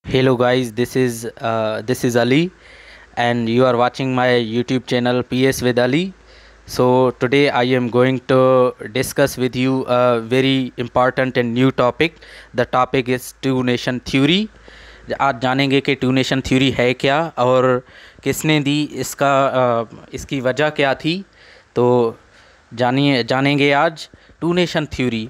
Hello guys, this is Ali, and you are watching my YouTube channel PS with Ali. So today I am going to discuss with you a very important and new topic. The topic is two nation theory. आज जानेंगे कि to nation theory है क्या और किसने दी, इसकी वजह क्या थी। तो जानेंगे आज two nation theory.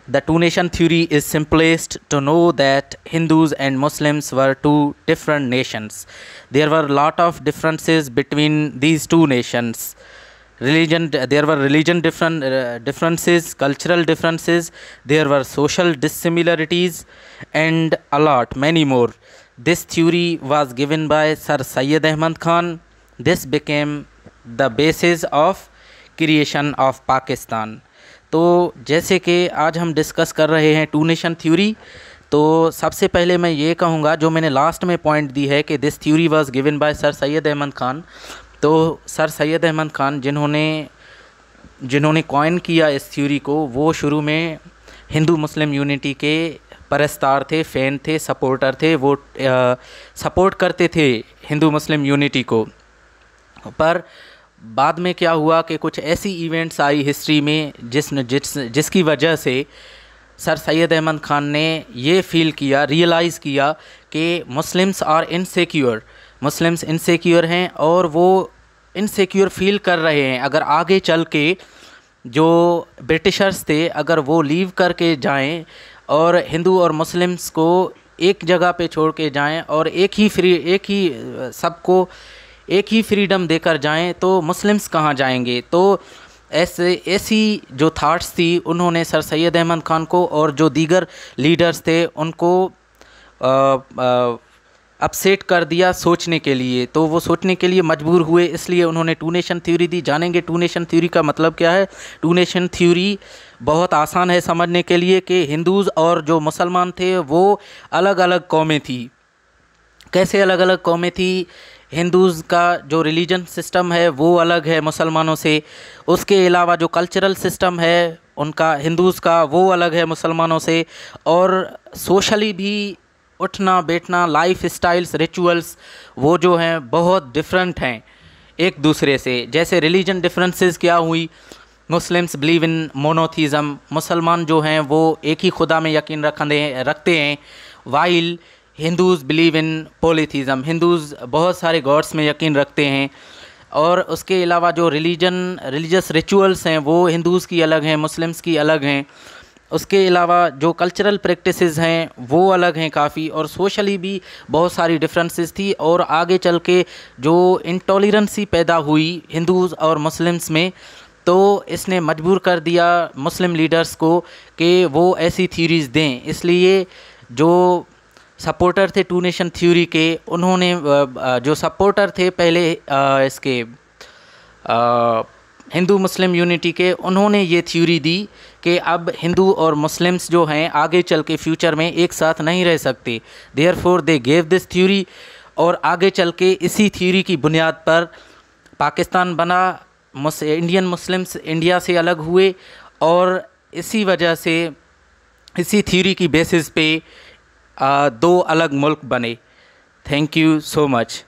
The two nation theory is simplest to know that Hindus and Muslims were two different nations. There were a lot of differences between these two nations. There were religion differences, cultural differences, there were social dissimilarities, and a lot, many more. This theory was given by Sir Syed Ahmad Khan. This became the basis of creation of Pakistan. तो जैसे कि आज हम discuss कर रहे हैं to nation theory, तो सबसे पहले मैं ये कहूँगा, जो मैंने लास्ट में पॉइंट दी है कि this theory was given by sir Syed Ahmed Khan. तो सर सैयद अहमद ख़ान जिन्होंने कॉइन किया इस थ्योरी को, वो शुरू में हिंदू मुस्लिम यूनिटी के परस्तार थे, फ़ैन थे, सपोर्टर थे। वो सपोर्ट करते थे हिंदू मुस्लिम यूनिटी को। पर बाद में क्या हुआ कि कुछ ऐसी इवेंट्स आई हिस्ट्री में जिसकी वजह से सर सैयद अहमद ख़ान ने ये फील किया, रियलाइज़ किया कि मुस्लिम्स इनसिक्योर हैं और वो इनसिक्योर फील कर रहे हैं। अगर आगे चल के जो ब्रिटिशर्स थे, अगर वो लीव करके जाएं और हिंदू और मुस्लिम्स को एक जगह पे छोड़ के जाएं और सबको एक ही फ्रीडम देकर जाएं, तो मुस्लिम्स कहाँ जाएंगे। तो ऐसी जो थाट्स थी, उन्होंने सर सैयद अहमद ख़ान को और जो दीगर लीडर्स थे उनको अपसेट कर दिया सोचने के लिए। तो वो सोचने के लिए मजबूर हुए, इसलिए उन्होंने टू नेशन थ्योरी दी। जानेंगे टू नेशन थ्योरी का मतलब क्या है। टू नेशन थ्योरी बहुत आसान है समझने के लिए कि हिंदूज़ और जो मुसलमान थे वो अलग अलग कौमें थी। कैसे अलग अलग कौमें थी? हिंदूज़ का जो रिलीजन सिस्टम है वो अलग है मुसलमानों से। उसके अलावा जो कल्चरल सिस्टम है उनका, हिंदूज़ का, वो अलग है मुसलमानों से। और सोशली भी उठना बैठना, लाइफ स्टाइल्स, रिचुअल्स, वो जो हैं बहुत डिफरेंट हैं एक दूसरे से। जैसे रिलीजन डिफरेंसेस क्या हुई? मुस्लिम्स बिलीव इन मोनोथीज़म, मुसलमान जो हैं वो एक ही खुदा में यकीन रखते हैं। While Hindus believe in polytheism, Hindus बहुत सारे गॉड्स में यकीन रखते हैं। और उसके अलावा जो रिलीजियस रिचुअल्स हैं वो हिंदूज़ की अलग हैं, मुस्लिम्स की अलग हैं। उसके अलावा जो कल्चरल प्रैक्टिसेस हैं वो अलग हैं काफ़ी, और सोशली भी बहुत सारी डिफरेंसेस थी। और आगे चल के जो इंटॉलरेंसी पैदा हुई हिंदूज़ और मुस्लिम्स में, तो इसने मजबूर कर दिया मुस्लिम लीडर्स को कि वो ऐसी थ्योरीज़ दें। इसलिए जो सपोर्टर थे टू नेशन थ्योरी के, उन्होंने जो सपोर्टर थे पहले इसके हिंदू मुस्लिम यूनिटी के, उन्होंने ये थ्योरी दी कि अब हिंदू और मुस्लिम्स जो हैं आगे चल के फ्यूचर में एक साथ नहीं रह सकते। Therefore they gave this theory, और आगे चल के इसी थ्योरी की बुनियाद पर पाकिस्तान बना। इंडियन मुस्लिम्स इंडिया से अलग हुए और इसी वजह से, इसी थ्योरी की बेसिस पे दो अलग मुल्क बने। Thank you so much.